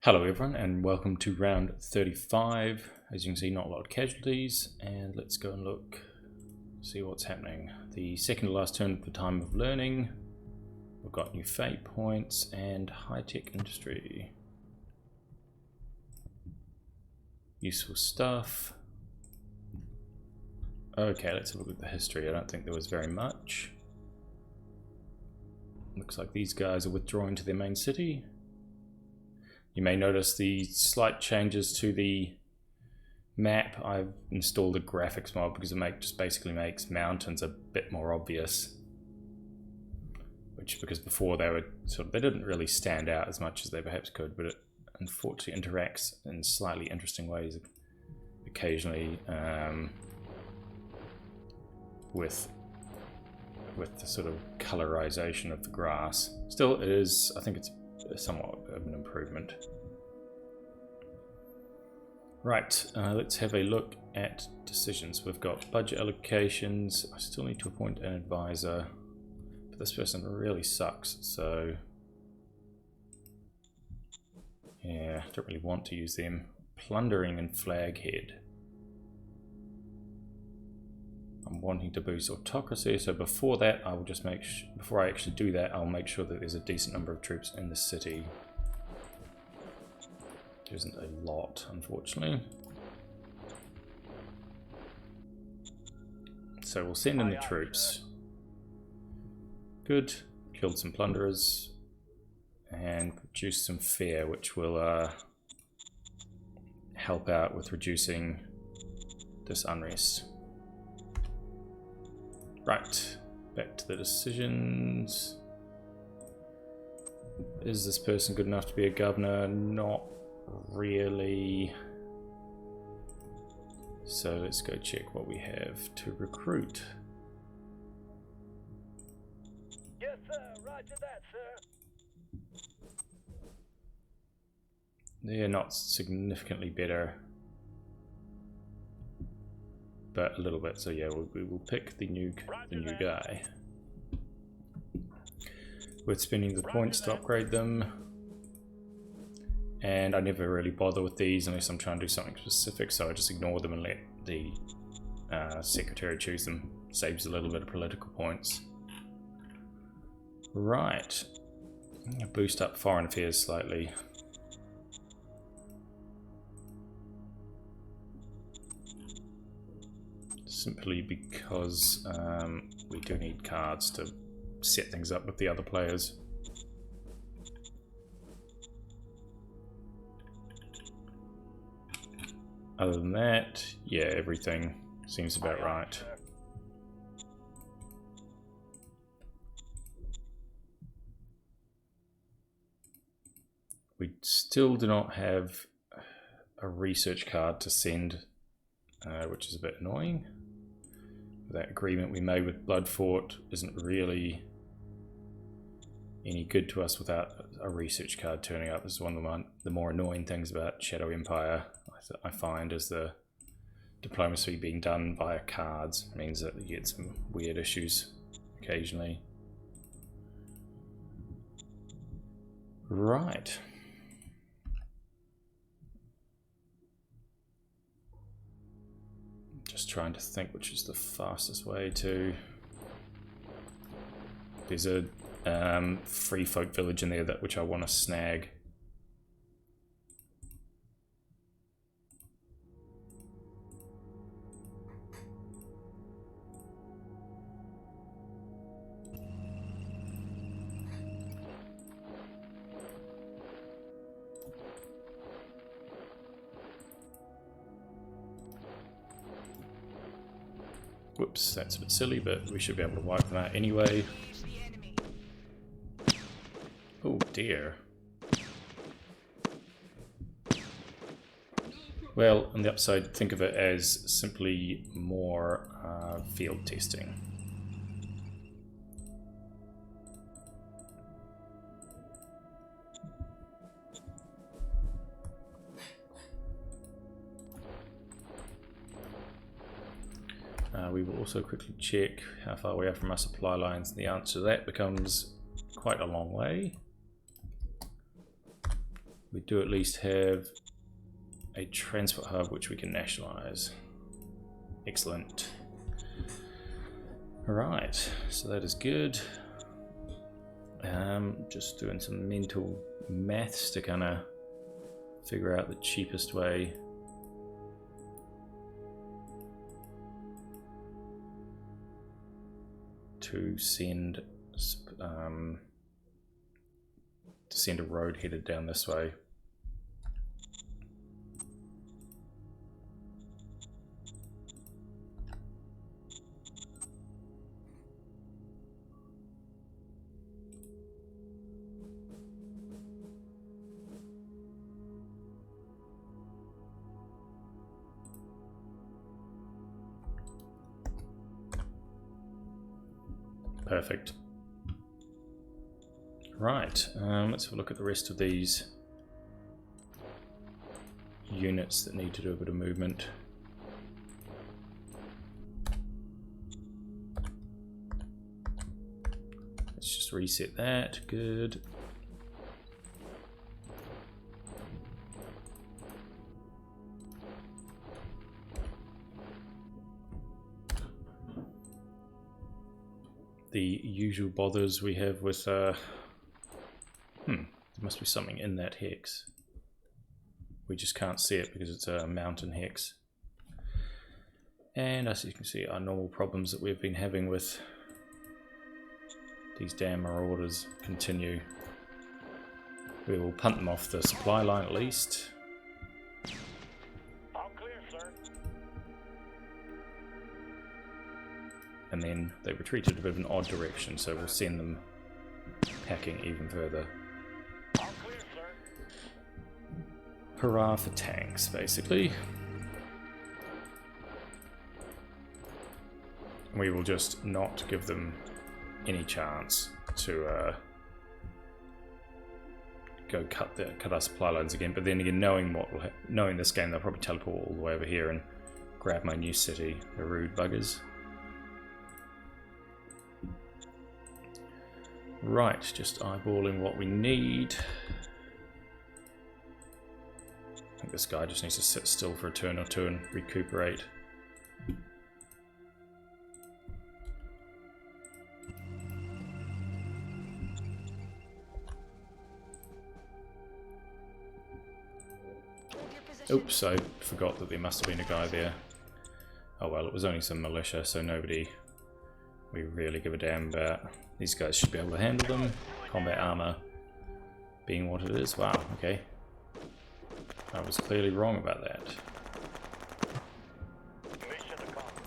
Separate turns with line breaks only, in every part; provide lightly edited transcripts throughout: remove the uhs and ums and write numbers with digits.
Hello everyone and welcome to round 35. As you can see, not a lot of casualties, and let's go and look, see what's happening. The second to last turn at the time of learning. We've got new fate points and high-tech industry. Useful stuff. Okay, let's look at the history. I don't think there was very much. Looks like these guys are withdrawing to their main city. You may notice the slight changes to the map. I've installed a graphics mod because it just basically makes mountains a bit more obvious. Because before they were they didn't really stand out as much as they perhaps could, but it unfortunately interacts in slightly interesting ways occasionally with the sort of colorization of the grass. Still, it is, I think it's somewhat of an improvement. Right, let's have a look at decisions. We've got budget allocations. I still need to appoint an advisor, but this person really sucks, so yeah, don't really want to use them. Plundering and flaghead. I'm wanting to boost autocracy, so before that I will just before I actually do that, I'll make sure that there's a decent number of troops in the city. There isn't a lot, unfortunately. So we'll send in the troops. Good. Killed some plunderers and produced some fear, which will help out with reducing this unrest. Right, back to the decisions. Is this person good enough to be a governor? Not really. So let's go check what we have to recruit.
Yes, sir. Roger that, sir.
They're not significantly better, but a little bit. So yeah, we will pick the new guy. We're spending the points to upgrade them, and I never really bother with these unless I'm trying to do something specific, so I just ignore them and let the secretary choose them. Saves a little bit of political points. Right, I'm going to boost up foreign affairs slightly. Simply because we do need cards to set things up with the other players. Other than that, yeah, everything seems about right. We still do not have a research card to send, which is a bit annoying. That agreement we made with Bloodfort isn't really any good to us without a research card turning up. This is one of the more annoying things about Shadow Empire, I find, is the diplomacy being done via cards. It means that you get some weird issues occasionally. Right. Just trying to think which is the fastest way to... There's a free folk village in there which I want to snag. Whoops, that's a bit silly, but we should be able to wipe them out anyway. Oh dear. Well, on the upside, think of it as simply more field testing. We will also quickly check how far we are from our supply lines, and the answer to that becomes quite a long way. we do at least have a transport hub which we can nationalize. Excellent. Alright, so that is good. Just doing some mental maths to kind of figure out the cheapest way to send a road headed down this way. Perfect. Right, let's have a look at the rest of these units that need to do a bit of movement. Let's just reset that. Good. The usual bothers we have with there must be something in that hex. We just can't see it because it's a mountain hex. And as you can see, our normal problems that we've been having with these damn marauders continue. We will punt them off the supply line at least.
All clear, sir.
And then they retreated a bit of an odd direction, so we'll send them packing even further.
All clear, sir.
Hurrah for tanks, basically. We will just not give them any chance to go cut our supply lines again. But then again, knowing this game, they'll probably teleport all the way over here and grab my new city. The rude buggers. Right, just eyeballing what we need. I think this guy just needs to sit still for a turn or two and recuperate. Oops, I forgot that there must have been a guy there. Oh well, it was only some militia, so nobody we really give a damn about. These guys should be able to handle them. Combat armor being what it is. Wow, okay. I was clearly wrong about that.
Mission accomplished.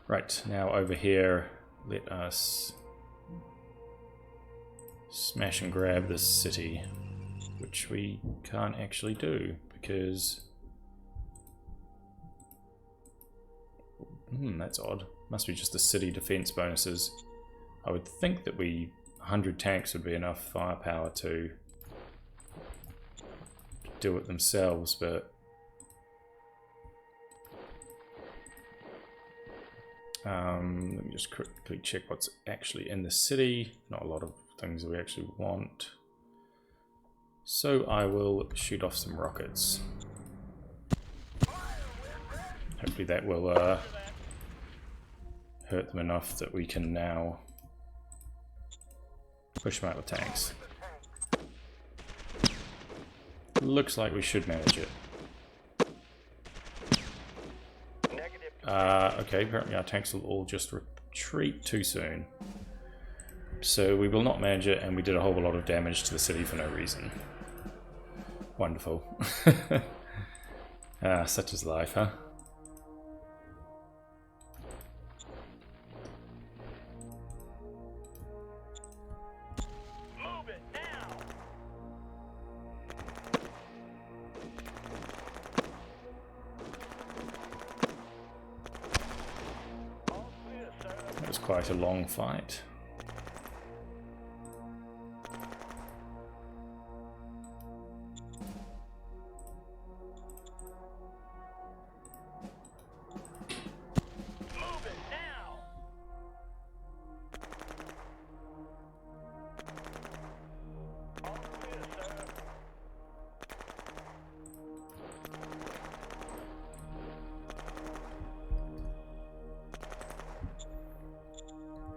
Right, now over here, let us smash and grab this city, which we can't actually do because that's odd. Must be just the city defense bonuses. I would think that 100 tanks would be enough firepower to do it themselves, but let me just quickly check what's actually in the city. Not a lot of things that we actually want. So I will shoot off some rockets. Hopefully that will hurt them enough that we can now push them out with tanks. Looks like we should manage it. Okay, apparently our tanks will all just retreat too soon. So we will not manage it, and we did a whole lot of damage to the city for no reason. Wonderful. Such is life, huh?
Move it now. All clear, sir.
It was quite a long fight.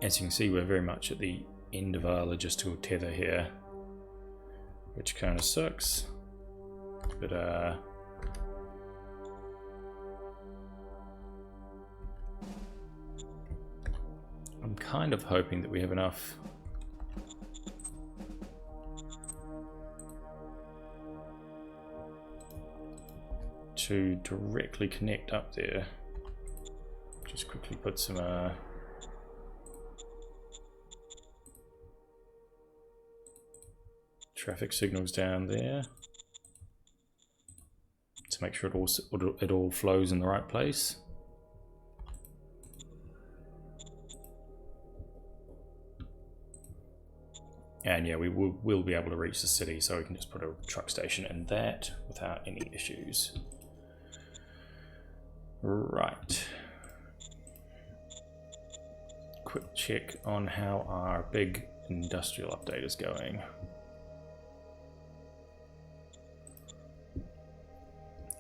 As you can see, we're very much at the end of our logistical tether here, which kind of sucks. But I'm kind of hoping that we have enough to directly connect up there. Just quickly put some traffic signals down there to make sure it all flows in the right place. And yeah, we'll be able to reach the city, so we can just put a truck station in that without any issues. Right. Quick check on how our big industrial update is going.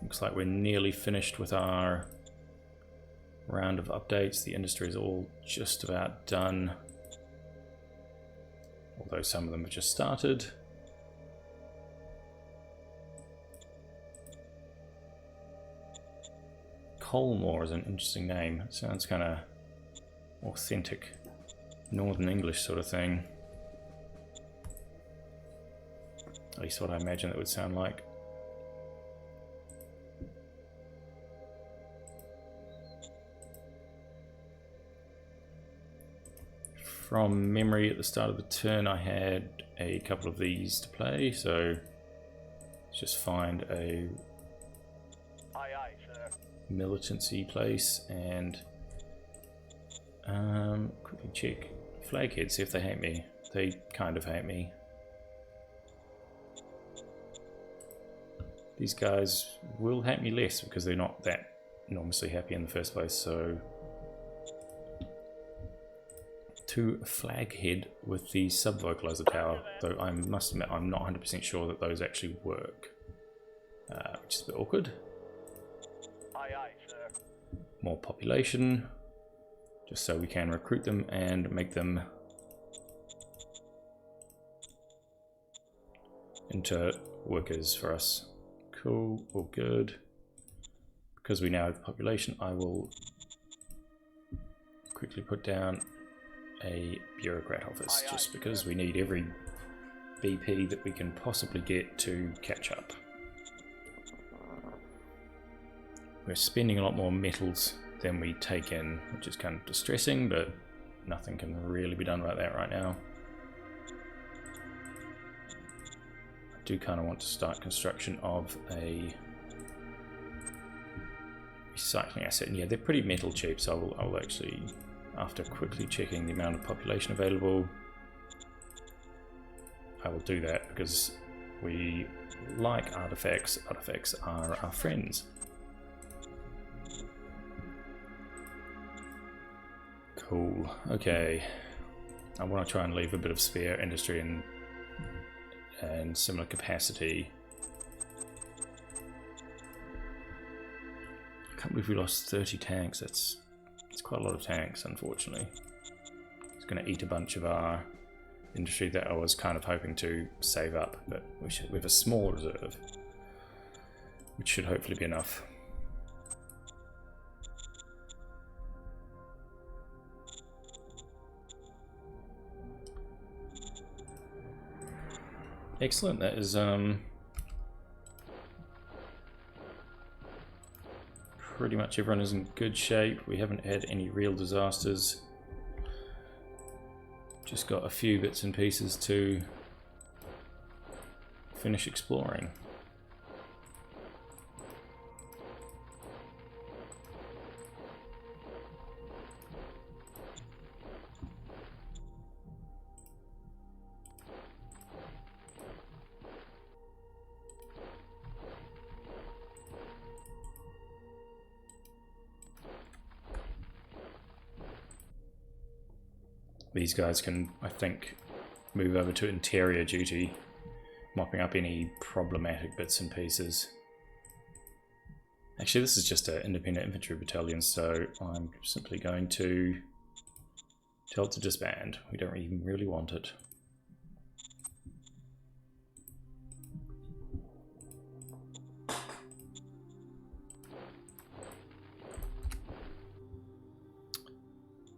Looks like we're nearly finished with our round of updates. The industry is all just about done, although some of them have just started. Colmore is an interesting name. It sounds kind of authentic Northern English sort of thing. At least what I imagine it would sound like. From memory, at the start of the turn I had a couple of these to play, so let's just find a
Aye, aye, sir.
militancy place and quickly check flaghead, see if they hate me. They kind of hate me. These guys will hate me less because they're not that enormously happy in the first place, so to flaghead with the sub-vocalizer tower, though I must admit I'm not 100% sure that those actually work, which is a bit awkward.
Aye, aye, sir.
More population, just so we can recruit them and make them into workers for us. Cool, all good. Because we now have the population, I will quickly put down a bureaucrat office, just because we need every BP that we can possibly get to catch up. We're spending a lot more metals than we take in, which is kind of distressing, but nothing can really be done about that right now. I do kind of want to start construction of a recycling asset, and yeah, they're pretty metal cheap, so I will actually, after quickly checking the amount of population available, I will do that because we like artifacts. Artifacts are our friends. Cool. Okay. I want to try and leave a bit of spare industry and similar capacity. I can't believe we lost 30 tanks. It's quite a lot of tanks, unfortunately. It's going to eat a bunch of our industry that I was kind of hoping to save up, but we have a small reserve, which should hopefully be enough. Excellent. That is pretty much everyone is in good shape. We haven't had any real disasters. Just got a few bits and pieces to finish exploring. These guys can, I think, move over to interior duty, mopping up any problematic bits and pieces. Actually, this is just an independent infantry battalion, so I'm simply going to Tell it to disband. We don't even really want it.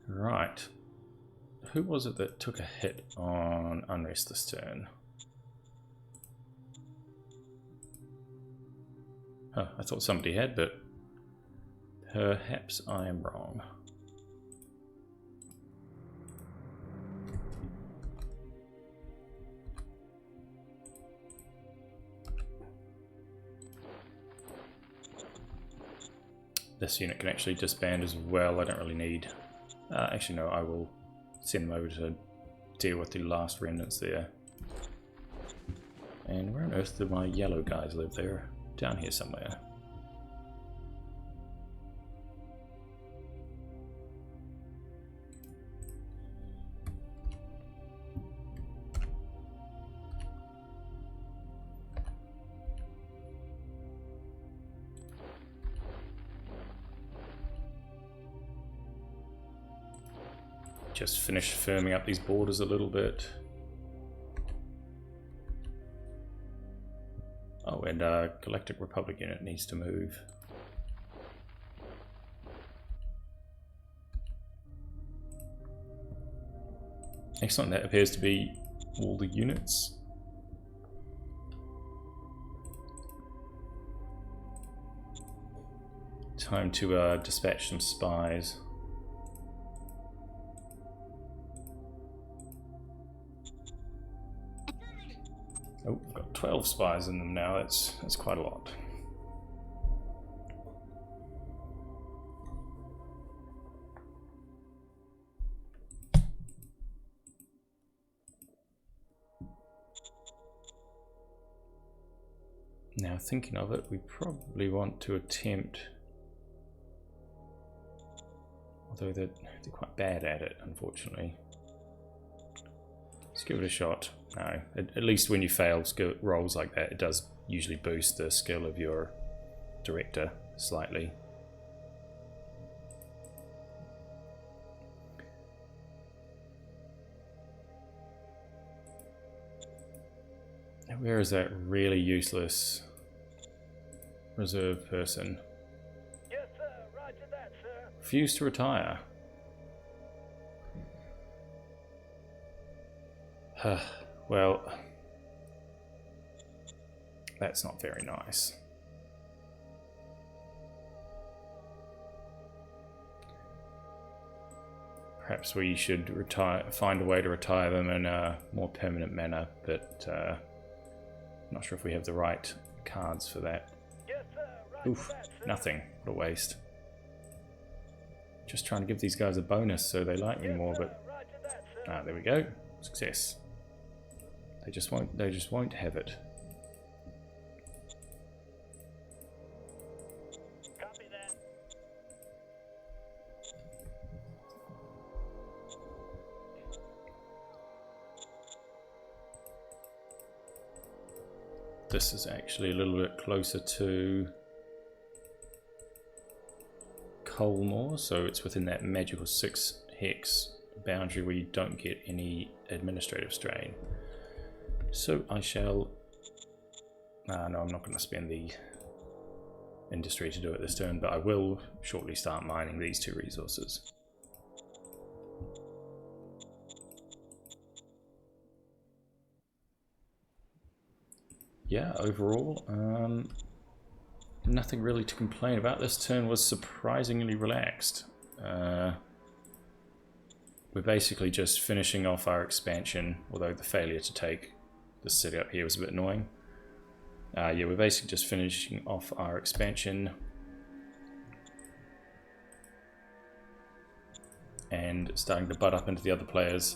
Right. Who was it that took a hit on unrest this turn? Huh, I thought somebody had, but perhaps I am wrong. This unit can actually disband as well. I don't really need... actually no, I will send them over to deal with the last remnants there. And where on earth do my yellow guys live? They're down here somewhere. Just finish firming up these borders a little bit. Oh, and Galactic Republic unit needs to move. Excellent, that appears to be all the units. Time to dispatch some spies. Oh, we've got 12 spies in them now. That's quite a lot. Now thinking of it, we probably want to attempt, although they're quite bad at it, unfortunately. Let's give it a shot. No, at least when you fail skill rolls like that, it does usually boost the skill of your director slightly. Where is that really useless reserve person?
Yes, sir. Roger that, sir.
Refused to retire. Well, that's not very nice. Perhaps we should find a way to retire them in a more permanent manner, but I'm not sure if we have the right cards for that.
Yes, sir. Roger
Oof,
that, sir.
nothing. What a waste. Just trying to give these guys a bonus so they like me more, but
Roger that, sir.
there we go. Success. They just won't have it.
Copy that.
This is actually a little bit closer to Colmore, so it's within that magical 6 hex boundary where you don't get any administrative strain. So I shall... no, I'm not going to spend the industry to do it this turn, but I will shortly start mining these 2 resources. Yeah, overall, nothing really to complain about. This turn was surprisingly relaxed. We're basically just finishing off our expansion, although the failure to take the city up here was a bit annoying. Yeah, we're basically just finishing off our expansion and starting to butt up into the other players.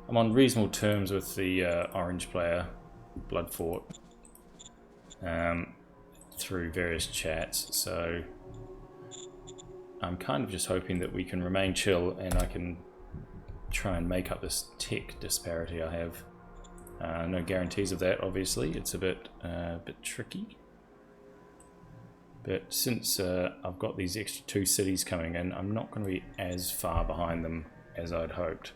I'm on reasonable terms with the orange player, Bloodfort, through various chats, so I'm kind of just hoping that we can remain chill and I can try and make up this tech disparity I have. No guarantees of that, obviously. It's a bit tricky. But since I've got these extra 2 cities coming in, I'm not going to be as far behind them as I'd hoped.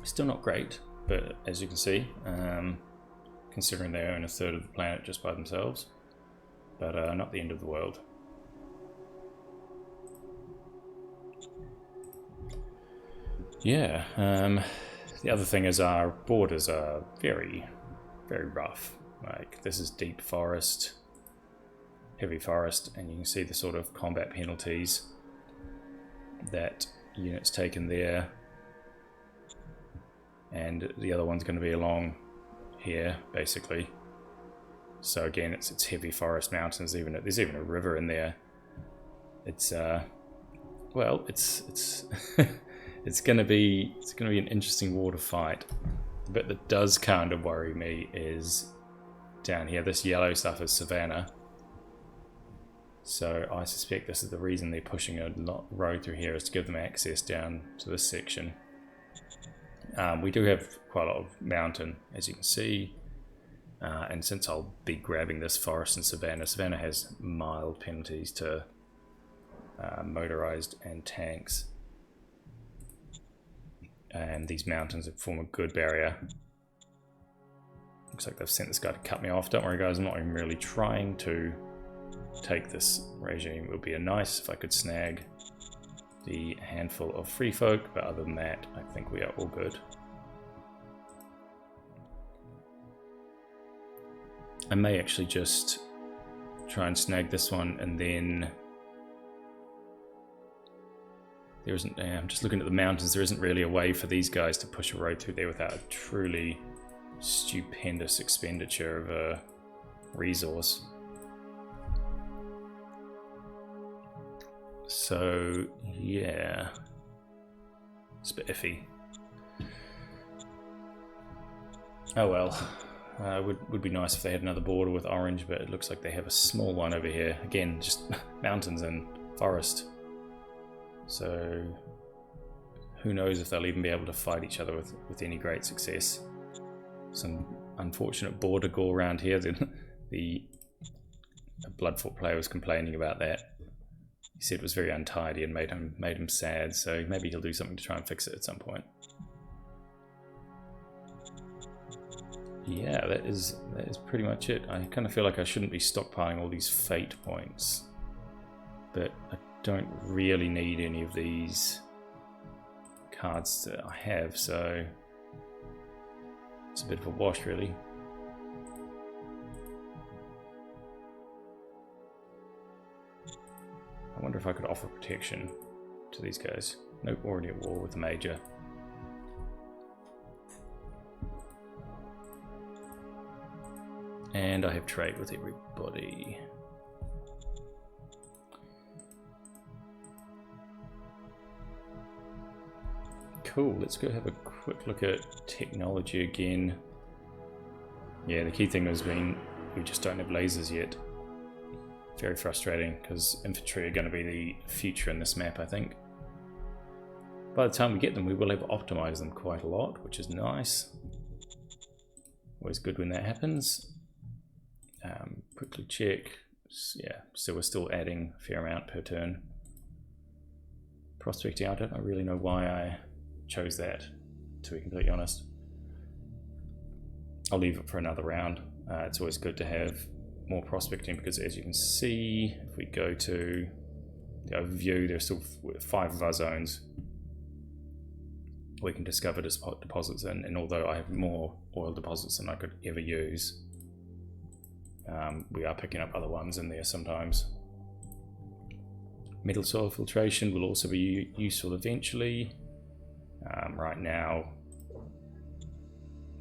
Still not great, but as you can see, considering they own a third of the planet just by themselves, but not the end of the world. Yeah, the other thing is our borders are very, very rough. Like, this is deep forest, heavy forest, and you can see the sort of combat penalties that units taken there. And the other one's going to be along here, basically. So again, it's heavy forest mountains. There's even a river in there. It's well, it's it's going to be an interesting war to fight. The bit that does kind of worry me is down here. This yellow stuff is savanna. So I suspect this is the reason they're pushing a road through here, is to give them access down to this section. We do have quite a lot of mountain, as you can see, and since I'll be grabbing this forest and savanna, savanna has mild penalties to motorized and tanks, and these mountains form a good barrier. Looks like they've sent this guy to cut me off. Don't worry guys, I'm not even really trying to take this regime. It would be nice if I could snag the handful of free folk, but other than that, I think we are all good. I may actually just try and snag this one, and then there isn't. I'm just looking at the mountains. There isn't really a way for these guys to push a road through there without a truly stupendous expenditure of a resource. So yeah, it's a bit iffy. Oh well, would be nice if they had another border with orange, but it looks like they have a small one over here. Again, just mountains and forest. So who knows if they'll even be able to fight each other with any great success. Some unfortunate border gore around here. The Bloodfort player was complaining about that. He said it was very untidy and made him sad, so maybe he'll do something to try and fix it at some point. Yeah, that is pretty much it. I kind of feel like I shouldn't be stockpiling all these fate points, but I don't really need any of these cards that I have, so it's a bit of a wash really. I wonder if I could offer protection to these guys. Nope, already at war with the major. And I have trade with everybody. Cool, let's go have a quick look at technology again. Yeah, the key thing has been we just don't have lasers yet. Very frustrating, because infantry are going to be the future in this map, I think. By the time we get them, we will have optimized them quite a lot, which is nice. Always good when that happens. Quickly check. Yeah, so we're still adding a fair amount per turn. Prospecting, I don't really know why I chose that, to be completely honest. I'll leave it for another round. It's always good to have more prospecting, because as you can see, if we go to the overview, there's still 5 of our zones we can discover deposits in, and although I have more oil deposits than I could ever use, we are picking up other ones in there sometimes. Metal soil filtration will also be useful eventually. Right now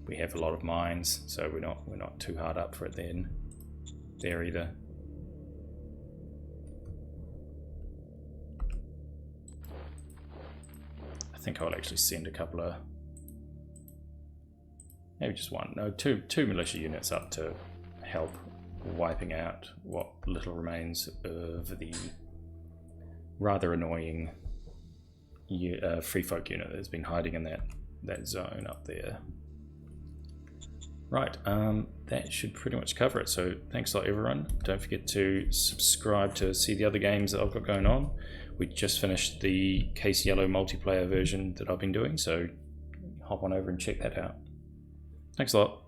we have a lot of mines, so we're not too hard up for it there either. I think I'll actually send a couple of, maybe just one, no, two militia units up to help wiping out what little remains of the rather annoying free folk unit that's been hiding in that zone up there. Right, that should pretty much cover it. So thanks a lot everyone. Don't forget to subscribe to see the other games that I've got going on. we just finished the Case Yellow multiplayer version that I've been doing, so hop on over and check that out. Thanks a lot.